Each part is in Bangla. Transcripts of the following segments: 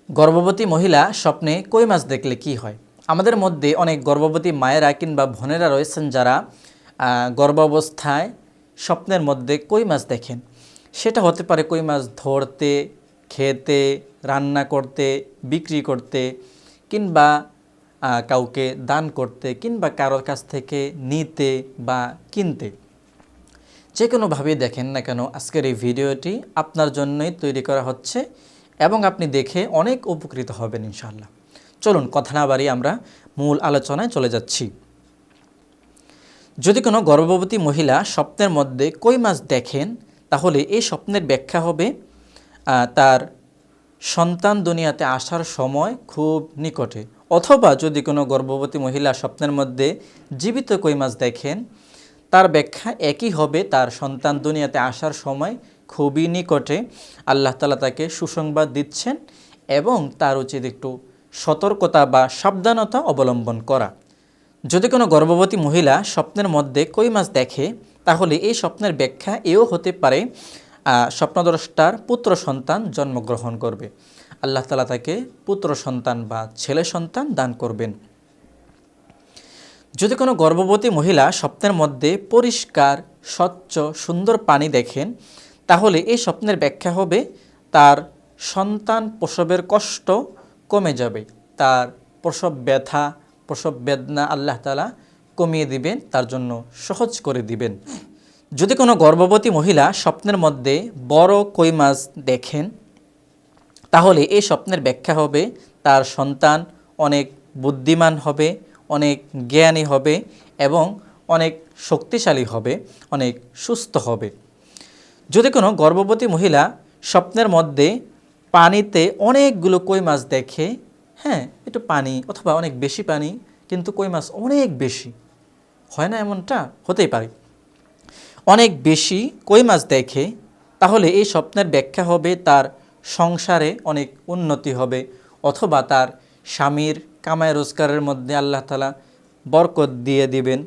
গর্ভবতী মহিলা স্বপ্নে কই মাছ দেখলে কি হয়? আমাদের মধ্যে অনেক গর্ভবতী মায়েরা কিংবা বোনেরা রয়েছেন যারা গর্ভাবস্থায় স্বপ্নের মধ্যে কই মাছ দেখেন। সেটা হতে পারে কই মাছ ধরতে, খেতে, রান্না করতে, বিক্রি করতে, কিংবা কাউকে দান করতে, কিংবা কারোর কাছ থেকে নিতে বা কিনতে। যে কোনোভাবেই দেখেন না কেন, আজকের এই ভিডিওটি আপনার জন্যই তৈরি করা হচ্ছে এবং আপনি দেখে অনেক উপকৃত হবেন ইনশাআল্লাহ। চলুন কথা না বাড়িয়ে আমরা মূল আলোচনায় চলে যাচ্ছি। যদি কোনো গর্ভবতী মহিলা স্বপ্নের মধ্যে কই মাছ দেখেন, তাহলে এই স্বপ্নের ব্যাখ্যা হবে তার সন্তান দুনিয়াতে আসার সময় খুব নিকটে। অথবা যদি কোনো গর্ভবতী মহিলা স্বপ্নের মধ্যে জীবিত কই মাছ দেখেন, তার ব্যাখ্যা একই হবে, তার সন্তান দুনিয়াতে আসার সময় খুবই নিকটে। আল্লাহ তাআলা তাকে সুসংবাদ দিচ্ছেন এবং তার উচিত একটু সতর্কতা বা সাবধানতা অবলম্বন করা। যদি কোনো গর্ভবতী মহিলা স্বপ্নের মধ্যে কই মাছ দেখে, তাহলে এই স্বপ্নের ব্যাখ্যা এও হতে পারে স্বপ্নদ্রষ্টার পুত্র সন্তান জন্মগ্রহণ করবে। আল্লাহ তাআলা তাকে পুত্র সন্তান বা ছেলে সন্তান দান করবেন। যদি কোনো গর্ভবতী মহিলা স্বপ্নের মধ্যে পরিষ্কার, স্বচ্ছ, সুন্দর পানি দেখেন, তাহলে এই স্বপ্নের ব্যাখ্যা হবে তার সন্তান প্রসবের কষ্ট কমে যাবে, তার প্রসব ব্যথা, প্রসব বেদনা আল্লাহ তাআলা কমিয়ে দিবেন, তার জন্য সহজ করে দিবেন। যদি কোনো গর্ভবতী মহিলা স্বপ্নের মধ্যে বড় কই মাছ দেখেন, তাহলে এই স্বপ্নের ব্যাখ্যা হবে তার সন্তান অনেক বুদ্ধিমান হবে, অনেক জ্ঞানী হবে এবং অনেক শক্তিশালী হবে, অনেক সুস্থ হবে। যদি কোনো গর্ভবতী মহিলা স্বপ্নের মধ্যে পানিতে অনেকগুলো কই মাছ দেখে, একটু পানি অথবা অনেক বেশি পানি, কিন্তু কই মাছ অনেক বেশি, হয় না এমনটা? হতেই পারে। অনেক বেশি কই মাছ দেখে, তাহলে এই স্বপ্নের ব্যাখ্যা হবে তার সংসারে অনেক উন্নতি হবে, অথবা তার স্বামীর কামাই রোজগারের মধ্যে আল্লাহ তাআলা বরকত দিয়ে দিবেন।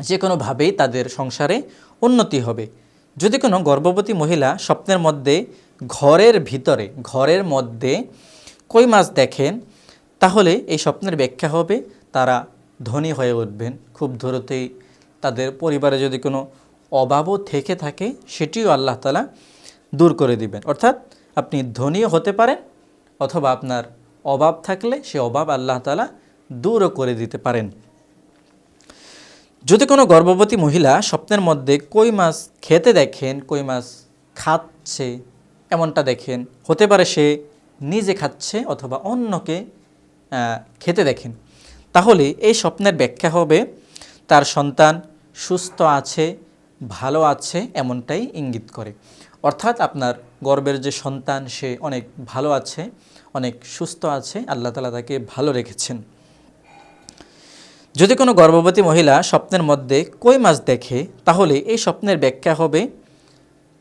যে কোনোভাবেই তাদের সংসারে উন্নতি হবে। যদি কোনো গর্ভবতী মহিলা স্বপ্নের মধ্যে ঘরের মধ্যে কই মাছ দেখেন, তাহলে এই স্বপ্নের ব্যাখ্যা হবে তারা ধনী হয়ে উঠবেন খুব দ্রুতই। তাদের পরিবারে যদি কোনো অভাবও থেকে থাকে, সেটিও আল্লাহ তাআলা দূর করে দিবেন। অর্থাৎ আপনি ধনীও হতে পারেন, অথবা আপনার অভাব থাকলে সে অভাব আল্লাহ তাআলা দূরও করে দিতে পারেন। যদি কোনো গর্ভবতী মহিলা স্বপ্নের মধ্যে কই মাছ খেতে দেখেন, কই মাছ খাচ্ছে এমনটা দেখেন, হতে পারে সে নিজে খাচ্ছে অথবা অন্যকে খেতে দেখেন, তাহলে এই স্বপ্নের ব্যাখ্যা হবে তার সন্তান সুস্থ আছে, ভালো আছে, এমনটাই ইঙ্গিত করে। অর্থাৎ আপনার গর্ভের যে সন্তান সে অনেক ভালো আছে, অনেক সুস্থ আছে, আল্লাহ তাআলা তাকে ভালো রেখেছেন। যদি কোনো গর্ভবতী মহিলা স্বপ্নের মধ্যে কই মাছ দেখে, তাহলে এই স্বপ্নের ব্যাখ্যা হবে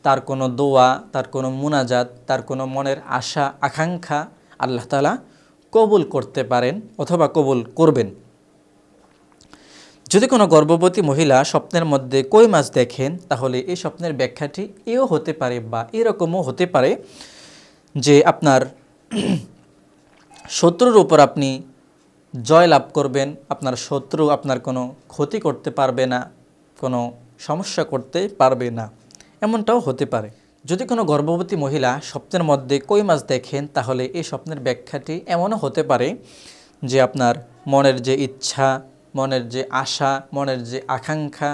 তার কোনো দোয়া, তার কোনো মুনাজাত, তার কোনো মনের আশা আকাঙ্ক্ষা আল্লাহ তাআলা কবুল করতে পারেন অথবা কবুল করবেন। যদি কোনো গর্ভবতী মহিলা স্বপ্নের মধ্যে কই মাছ দেখেন, তাহলে এই স্বপ্নের ব্যাখ্যাটি এও হতে পারে বা এরকমও হতে পারে যে আপনার শত্রুর উপর আপনি জয় লাভ করবেন, আপনার শত্রু আপনার কোনো ক্ষতি করতে পারবে না, কোনো সমস্যা করতে পারবে না, এমনটাও হতে পারে। যদি কোনো গর্ভবতী মহিলা স্বপ্নের মধ্যে কই মাছ দেখেন, তাহলে এই স্বপ্নের ব্যাখ্যাটি এমনও হতে পারে যে আপনার মনের যে ইচ্ছা, মনের যে আশা, মনের যে আকাঙ্ক্ষা,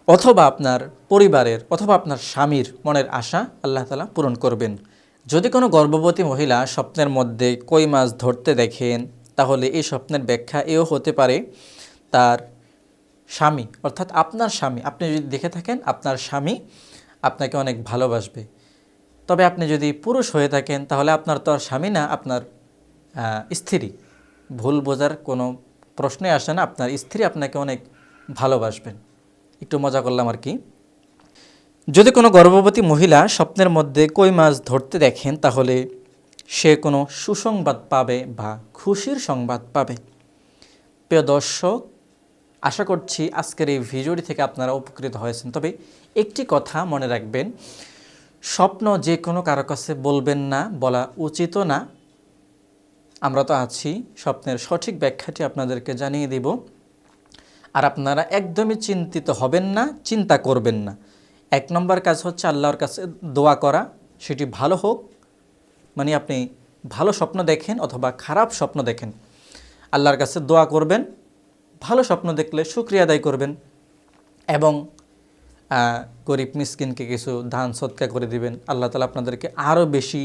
অথবা আপনার পরিবারের অথবা আপনার স্বামীর মনের আশা আল্লাহ তাআলা পূরণ করবেন। যদি কোনো গর্ভবতী মহিলা স্বপ্নের মধ্যে কই মাছ ধরতে দেখেন, তাহলে এই স্বপ্নের ব্যাখ্যা এও হতে পারে তার স্বামী, অর্থাৎ আপনার স্বামী, আপনি যদি দেখে থাকেন আপনার স্বামী আপনাকে অনেক ভালোবাসবে। তবে আপনি যদি পুরুষ হয়ে থাকেন, তাহলে আপনার তো আর স্বামী না, আপনার স্ত্রী। ভুল বোঝার কোনো প্রশ্নই আসে না, আপনার স্ত্রী আপনাকে অনেক ভালোবাসবেন। একটু মজা করলাম আর কি। যদি কোনো গর্ভবতী মহিলা স্বপ্নের মধ্যে কই মাছ ধরতে দেখেন, তাহলে সে কোনো সুসংবাদ পাবে বা খুশির সংবাদ পাবে। প্রিয় দর্শক, আশা করছি আজকের এই ভিডিওটি থেকে আপনারা উপকৃত হয়েছেন। তবে একটি কথা মনে রাখবেন, স্বপ্ন যে কোনো কারো কাছে বলবেন না, বলা উচিতও না। আমরা তো আছি স্বপ্নের সঠিক ব্যাখ্যাটি আপনাদেরকে জানিয়ে দিব। আর আপনারা একদমই চিন্তিত হবেন না, চিন্তা করবেন না। 1 নম্বর কাজ হচ্ছে আল্লাহর কাছে দোয়া করা, সেটি ভালো হোক, মানে আপনি ভালো স্বপ্ন দেখেন অথবা খারাপ স্বপ্ন দেখেন, আল্লাহর কাছে দোয়া করবেন। ভালো স্বপ্ন দেখলে শুকরিয়া আদায় করবেন এবং গরিব মিসকিনকে কিছু দান সদকা করে দিবেন। আল্লাহ তাআলা আপনাদেরকে আরও বেশি,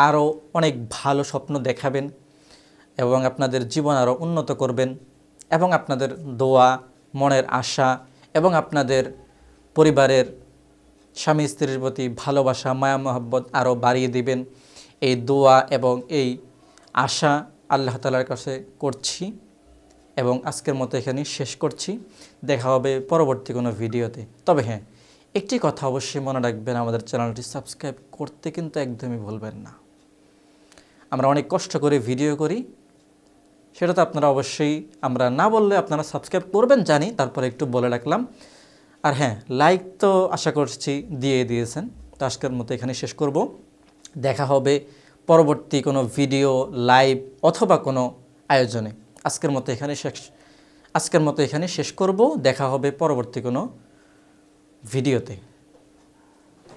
আরও অনেক ভালো স্বপ্ন দেখাবেন এবং আপনাদের জীবন আরও উন্নত করবেন এবং আপনাদের দোয়া, মনের আশা এবং আপনাদের পরিবারের স্বামী স্ত্রীর প্রতি ভালোবাসা, মায়া মহব্বত আরও বাড়িয়ে দিবেন। এই দোয়া এবং এই আশা আল্লাহ তাআলার কাছে করছি এবং আজকের মতো এখানেই শেষ করছি। দেখা হবে পরবর্তী কোনো ভিডিওতে। তবে হ্যাঁ, একটি কথা অবশ্যই মনে রাখবেন, আমাদের চ্যানেলটি সাবস্ক্রাইব করতে কিন্তু একদমই ভুলবেন না। আমরা অনেক কষ্ট করে ভিডিও করি, সেটা তো আপনারা অবশ্যই, আমরা না বললে আপনারা সাবস্ক্রাইব করবেন জানি, তারপরে একটু বলে রাখলাম। আর হ্যাঁ, লাইক তো আশা করছি দিয়েছেন। তো আজকের মতো এখানে শেষ করব। দেখা হবে পরবর্তী কোনো ভিডিও, লাইভ অথবা কোনো আয়োজনে। আজকের মতো এখানে শেষ করব। দেখা হবে পরবর্তী কোনো ভিডিওতে।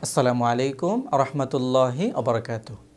আসসালামু আলাইকুম ওয়া রাহমাতুল্লাহি ওয়া বারাকাতুহু।